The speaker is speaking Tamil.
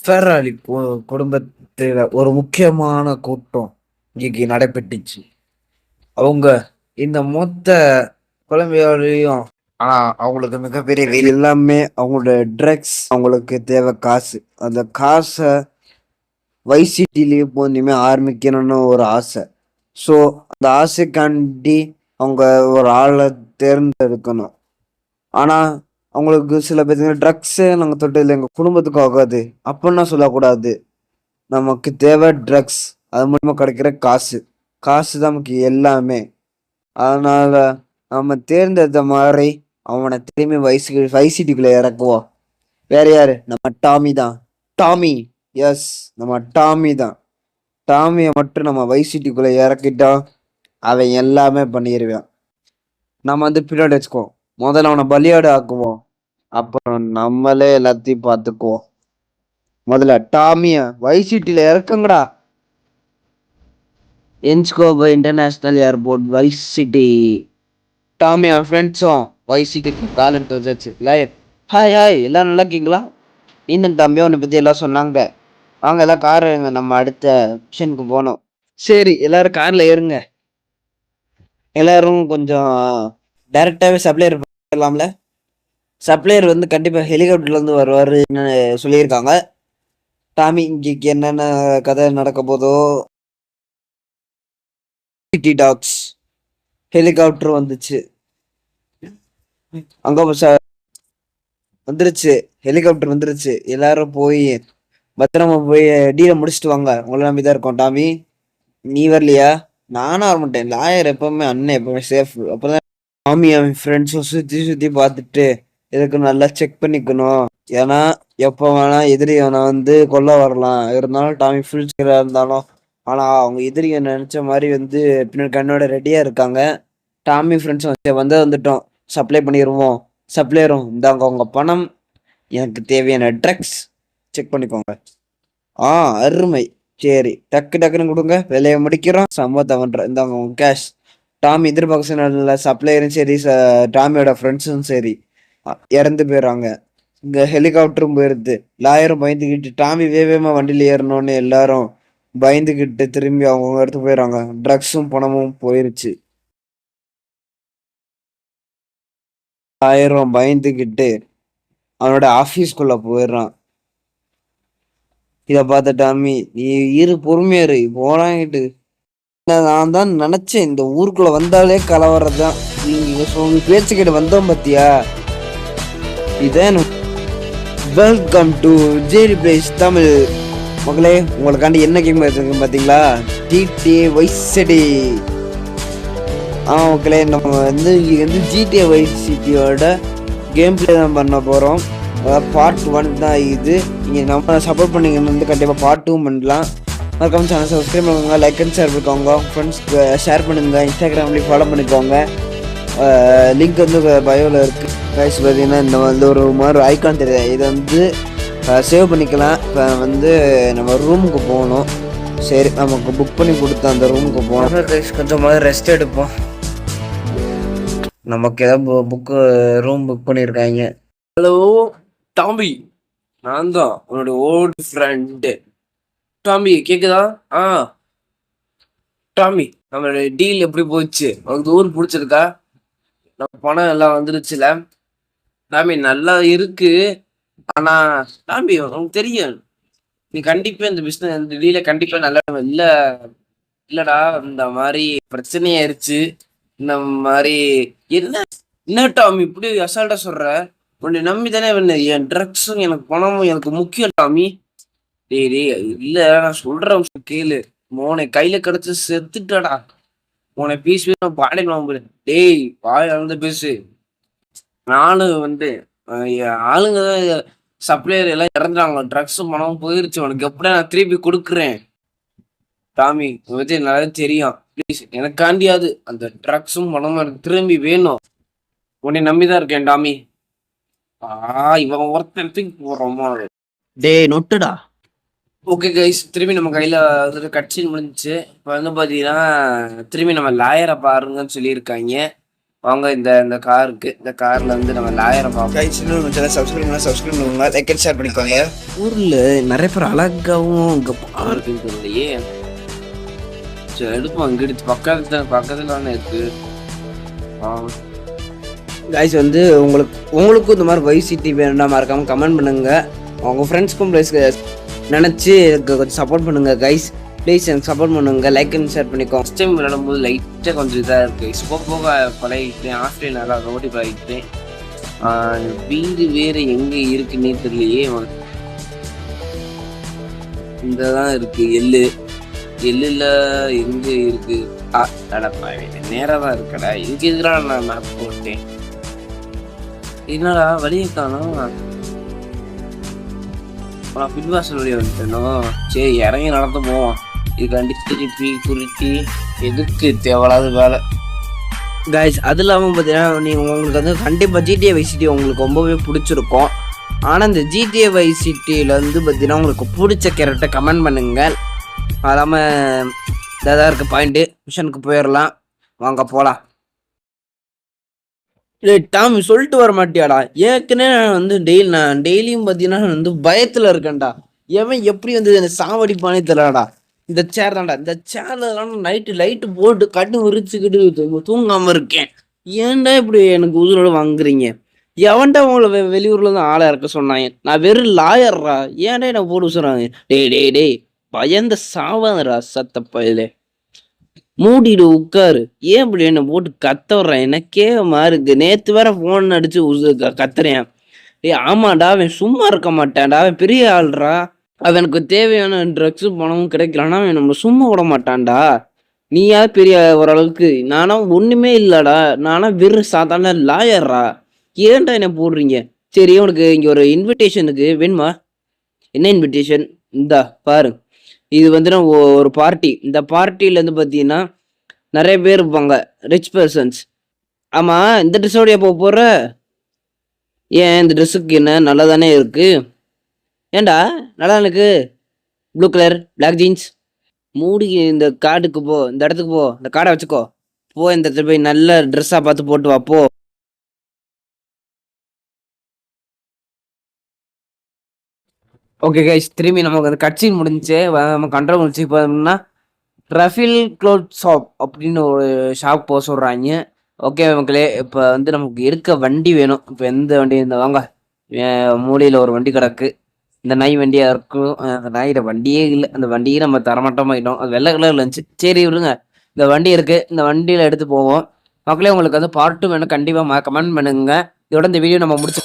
ஃபெராரி குடும்பத்தில் ஒரு முக்கியமான கூட்டம் இன்னைக்கு நடைபெற்றுச்சு. அவங்க இந்த மொத்த கொலம்பியாவிலையும் ஆனா அவங்களுக்கு மிகப்பெரிய வேலை எல்லாமே அவங்களோட ட்ரக்ஸ். அவங்களுக்கு தேவை காசு. அந்த காசை வைசிட்டிலேயே போந்துமே ஆரம்பிக்கணும்னு ஒரு ஆசை. ஸோ அந்த ஆசைக்காண்டி அவங்க ஒரு ஆளை தேர்ந்தெடுக்கணும். ஆனா அவங்களுக்கு சில பேருக்கு ட்ரக்ஸே நாங்கள் தொட்டதில்லை, எங்கள் குடும்பத்துக்கு ஆகாது அப்படின்னா சொல்லக்கூடாது. நமக்கு தேவை ட்ரக்ஸ். அது மூலியமா கிடைக்கிற காசு. காசு தான் நமக்கு எல்லாமே. அதனால நம்ம தேர்ந்தெடுத்த மாதிரி அவனை திரும்பி வைசிட்டிக்குள்ள இறக்குவோம். வேற யாரு? நம்ம டாமி தான். டாமி. எஸ், நம்ம டாமி தான். டாமியை மட்டும் நம்ம வைசிட்டிக்குள்ள இறக்கிட்டோம், அவன் எல்லாமே பண்ணிடுவான். நம்ம வந்து பின்னாடி வச்சுக்குவோம். முதல்ல அவனை பலியாடு ஆக்குவோம், அப்புறம் நம்மளே எல்லாத்தையும் பார்த்துக்குவோம். முதல்ல டாமிய வைசிட்டில இறக்குங்கடா. என்ஸ்கோபோ இன்டர்நேஷனல் ஏர்போர்ட் வைசிட்டி. டாமி அவன் ஃப்ரெண்ட்ஸும் வைசிட்டிக்கு காலண்ட் வச்சாச்சு. லைட் ஹாய் ஹாய், எல்லாம் நல்லா இருக்கீங்களா? நீனும் தம்பியும் உன்னை பற்றி எல்லாம் சொன்னாங்க. வாங்க எல்லாம் கார் ஏறுங்க, நம்ம அடுத்த மிஷனுக்கு போனோம். சரி, எல்லாரும் காரில் ஏறுங்க. எல்லாரும் கொஞ்சம் டைரெக்டாகவே சப்ளையர் பண்ணலாம்ல? சப்ளையர் வந்து கண்டிப்பாக ஹெலிகாப்டர்லேருந்து வருவாருன்னு சொல்லியிருக்காங்க. டாமி இன்றைக்கு என்னென்ன கதை நடக்க போதோ. சிட்டி டாக்ஸ் ஹெலிகாப்டர் வந்துச்சு. அங்க வந்துருச்சு, ஹெலிகாப்டர் வந்துருச்சு. எல்லாரும் போய் பத்திரமா போய் டீலை முடிச்சுட்டு வாங்க. உங்களை நம்பிதான் இருக்கோம். டாமி, நீ வரலையா? நானும் வர மாட்டேன். லாயர் எப்பவுமே அண்ணன் எப்பவுமே சேஃப். அப்பதான் டாமி அவன் ஃப்ரெண்ட்ஸும் சுத்தி சுத்தி பார்த்துட்டு இதுக்கு நல்லா செக் பண்ணிக்கணும். ஏன்னா எப்போ வேணா எதிரி அவனை வந்து கொல்ல வரலாம். இருந்தாலும் டாமி ஃபுல் ஸ்கிரா இருந்தாலும் ஆனா அவங்க எதிரியை நினைச்ச மாதிரி வந்து பின்னாடி கண்ணோட ரெடியா இருக்காங்க. டாமி ஃப்ரெண்ட்ஸ் வந்துட்டோம், சப்ளை பண்ணிடுவோம். சப்ளையரும் இந்தாங்க உங்க பணம், எனக்கு தேவையான ட்ரக்ஸ் செக் பண்ணிக்கோங்க. அருமை. சரி, டக்கு டக்குன்னு கொடுங்க, வேலையை முடிக்கிறோம், சம்பவத்தை பண்றோம். இந்தாங்க உங்க கேஷ். டாமி எதிர்பார்க்க சப்ளையரும் சரி, டாமியோட ஃப்ரெண்ட்ஸும் சரி இறந்து போயிடுறாங்க. இங்க ஹெலிகாப்டரும் போயிருது. லாயரும் பயந்துக்கிட்டு டாமி வேகமா வண்டியில ஏறணும்னு எல்லாரும் பயந்துக்கிட்டு திரும்பி அவங்க இடத்துக்கு போயிடுறாங்க. ட்ரக்ஸும் பணமும் போயிருச்சு. லாயரும் பயந்துக்கிட்டு அவனோட ஆபீஸ்குள்ள போயிடுறான். இத பார்த்த டாமி, நீ இரு, பொறுமையாரு, போறாங்கிட்டு. நான் தான் நினைச்சேன், இந்த ஊருக்குள்ள வந்தாலே கலவரதான். நீங்க பேச்சு கேட்டு வந்தோம் பத்தியா? இதான் welcome to JD plays Tamil. மக்களே, உங்களுக்காண்டி என்ன கேம் இருக்கு பாத்தீங்களா? GTA vice city. மக்களே, நம்ம வந்து இங்க வந்து GTA வைஸ் சிட்டியோட கேம் பிளே தான் பண்ண போறோம். பார்ட் 1 தான் இது. நீங்க நம்ம சப்போர்ட் பண்ணீங்கன்னு வந்து கண்டிப்பா பார்ட் 2 பண்ணலாம். மறக்காம சேனல் சப்ஸ்கிரைப் பண்ணுங்க, லைக் அண்ட் ஷேர் பண்ணிக்கோங்க, ஃப்ரெண்ட்ஸ்க்கு ஷேர் பண்ணுங்க, இன்ஸ்டாகிராம்லேயும் ஃபாலோ பண்ணிக்கோங்க. லிங்க் வந்து பயோவில் இருக்குது. கைஸ் பார்த்தீங்கன்னா இந்த வந்து ஒரு மாதிரி ஐக்கான் தெரியாது, இதை வந்து சேவ் பண்ணிக்கலாம். இப்போ வந்து நம்ம ரூமுக்கு போகணும். சரி, நமக்கு புக் பண்ணி கொடுத்த அந்த ரூமுக்கு போகணும். கைஸ் கொஞ்சம் மாதிரி ரெஸ்ட் எடுப்போம். நமக்கு ஏதாவது ரூம் புக் பண்ணியிருக்காங்க. ஹலோ டாமி, நான் தான் உன்னோட ஓல்டு ஃப்ரெண்டு டாமி. கேக்குதா? டாமி, நம்மளோட டீல் எப்படி போச்சு? உனக்கு ஊர் பிடிச்சிருக்கா? நம்ம பணம் எல்லாம் வந்துருச்சுல? டாமி, நல்லா இருக்கு. ஆனா டாமி, உனக்கு தெரியும், நீ கண்டிப்பா இந்த பிசினஸ், இந்த டீல கண்டிப்பா நல்லா இல்லடா. இந்த மாதிரி பிரச்சனையாயிருச்சு. இந்த மாதிரி என்ன டாமி இப்படி அசால்ட்டா சொல்ற? உன்னை நம்பி தானே என் ட்ரக்ஸும் எனக்கு பணமும் எனக்கு முக்கியம் டாமி. டேய் இல்ல, நான் சொல்றேன் கேளு. உன்னை கையில கிடைச்சு செத்துட்டடா. உன்னை பீஸ் பாடலாம். டேய், வாய் வந்து பேசு. நானும் வந்து ஆளுங்க தான், சப்ளையர் எல்லாம் இறந்துறாங்க, ட்ரக்ஸும் பணமும் போயிருச்சு. உனக்கு எப்படியா நான் திருப்பி கொடுக்குறேன் டாமி. பத்தி நல்லா தெரியும். ப்ளீஸ் எனக்காண்டியாது அந்த ட்ரக்ஸும் பணமும் எனக்கு திரும்பி வேணும். உன்னை நம்பிதான் இருக்கேன் டாமி. இவன் ஒருத்தன் தூக்கி போடுறோமா? டேய் நொட்டுடா. ஓகே கைஸ், திரும்பி நம்ம கையில் வந்துட்டு கட்சின்னு முடிஞ்சிச்சு. இப்போ வந்து பார்த்தீங்கன்னா திரும்பி நம்ம லாயரை பாருங்கன்னு சொல்லியிருக்காங்க. வாங்க இந்த இந்த காருக்கு இந்த கார்ல வந்து நம்ம லாயரை பார்ப்போம். கைஸ் இன்னும் சேனல் சப்ஸ்கிரைப் பண்ணுங்க, லைக் அண்ட் ஷேர் பண்ணிக்கோங்க. ஊர்ல நிறைய பேர் அழகாவும் இங்க இருக்குன்னு தெரியலையே. சரி எடுப்போம், இங்க எடுத்து பக்கத்துல தானே இருக்கு. கைஸ் வந்து உங்களுக்கும் இந்த மாதிரி வைஸ் சிட்டி வேண்டாம் மறக்காம கமெண்ட் பண்ணுங்க. உங்க ஃப்ரெண்ட்ஸ்க்கும் ப்ளீஸ் நினச்சி எனக்கு கொஞ்சம் சப்போர்ட் பண்ணுங்க கைஸ். ப்ளீஸ் எனக்கு சப்போர்ட் பண்ணுங்க, லைக் அண்ட் ஷேர் பண்ணிக்கோ. ஃபஸ்ட் டைம் விளையாடும்போது லைட்டாக கொஞ்சம் இதாக இருக்குது. போக பழகிட்டேன், ஆஸ்திரேலியா நல்லா ஓட்டி பழகிட்டேன். வீடு வேறு எங்கே இருக்குன்னே தெரியலையே. இங்கே தான் இருக்குது எள்ளில் எங்கே இருக்குது? அடப்பா நேராக தான் இருக்கடா. இதுக்கு எதிராக நான் மேப் போட்டேன். என்னடா வழியை காணோம். பின்வாசல் வழியை வந்துட்டேனோ. சரி இறங்கி நடந்து போவோம். இதுக்காண்டி திருப்பி குறிட்டி எதுக்கு தேவையில்லாத வேலை கைஸ். அது இல்லாமல் பார்த்தீங்கன்னா நீங்கள் உங்களுக்கு வந்து கண்டிப்பாக ஜிடிஏ வைஸ் சிட்டி உங்களுக்கு ரொம்பவே பிடிச்சிருக்கும். ஆனால் இந்த ஜிடிஏ வைஸ் சிட்டியில் வந்து பார்த்தீங்கன்னா உங்களுக்கு பிடிச்ச கேரக்டரை கமெண்ட் பண்ணுங்கள். அது இல்லாமல் இதாக இருக்க பாயிண்ட்டு மிஷனுக்கு போயிடலாம். வாங்க போகலாம். டாமி சொல்லிட்டு வர மாட்டியாடா? ஏற்கனவே நான் வந்து டெய்லியும் பார்த்தீங்கன்னா வந்து பயத்தில் இருக்கேன்டா. எவன் எப்படி வந்து எனக்கு சாவடிப்பானே தெரியலடா. இந்த சேர் தான்டா, இந்த சேர்லாம் நைட்டு லைட்டு போட்டு கட்டு விரிச்சுக்கிட்டு தூங்காமல் இருக்கேன். ஏன்டா இப்படி எனக்கு உயிரோடு வாங்குறீங்க? எவன்டா உங்களை வெளியூர்ல தான் ஆளை இருக்க சொன்னாங்க? நான் வெறும் லாயர்ரா. ஏன்டா என்ன போட்டு சொல்றாங்க? டேய் பயந்த சாவாதரா சத்த பயிலே. மூடிடு உட்காரு. ஏன் இப்படி என்ன போட்டு கத்த வர்றேன்? எனக்கே இருக்கு. நேத்து வேற போன் அடிச்சு கத்துறேன். ஆமாடா அவன் சும்மா இருக்க மாட்டான்டா. அவன் பெரிய ஆள்றா. அவனுக்கு தேவையான ட்ரக்ஸும் பணமும் கிடைக்கலன்னா அவன் நம்ம சும்மா விட மாட்டான்டா. நீயா பெரிய ஓரளவுக்கு? நானா ஒண்ணுமே இல்லடா. நானா வெறும் சாதாரண லாயர்ரா. ஏன்டா என்ன போடுறீங்க? சரி உனக்கு இங்க ஒரு இன்விடேஷனுக்கு வேணுமா? என்ன இன்விடேஷன்? இந்தா பாரு. இது வந்து ஒரு பார்ட்டி. இந்த பார்ட்டில இருந்து பார்த்தீங்கன்னா நிறைய பேர் இருப்பாங்க, ரிச் பர்சன்ஸ். ஆமா இந்த ட்ரெஸ்ஸோடைய போற? ஏன் இந்த ட்ரெஸ்ஸுக்கு என்ன நல்லா தானே இருக்கு? ஏண்டா நல்லா எனக்கு ப்ளூ கலர் பிளாக் ஜீன்ஸ். மூடி இந்த கார்டுக்கு போ, இந்த இடத்துக்கு போ, இந்த கார்டை வச்சுக்கோ. போ இந்த இடத்துல போய் நல்ல ட்ரெஸ்ஸாக பார்த்து போட்டு வா போ. ஓகே கைஸ், திரும்பி நமக்கு அந்த கட்சின்னு முடிஞ்சு நம்ம கண்ட்ரோல் முடிச்சு பார்த்தோம்னா ரஃபில் க்ளோத் ஷாப் அப்படின்னு ஒரு ஷாப் போக சொல்கிறாங்க. ஓகே மக்களே, இப்போ வந்து நமக்கு இருக்க வண்டி வேணும். இப்போ எந்த வண்டி இந்த வாங்க, மூலையில் ஒரு வண்டி கிடக்கு. இந்த நாய் வண்டியாக இருக்கும். அந்த நாயோட வண்டியே இல்லை. அந்த வண்டியை நம்ம தரமாட்டமாயிட்டோம். அது வெள்ளை கலரில் இருந்துச்சு. சரி விடுங்க, இந்த வண்டி இருக்குது, இந்த வண்டியில் எடுத்து போவோம். மக்களே உங்களுக்கு வந்து பார்ட் 2 வேணும், கண்டிப்பாக கமெண்ட் பண்ணுங்க. இதோட இந்த வீடியோ நம்ம முடிச்சு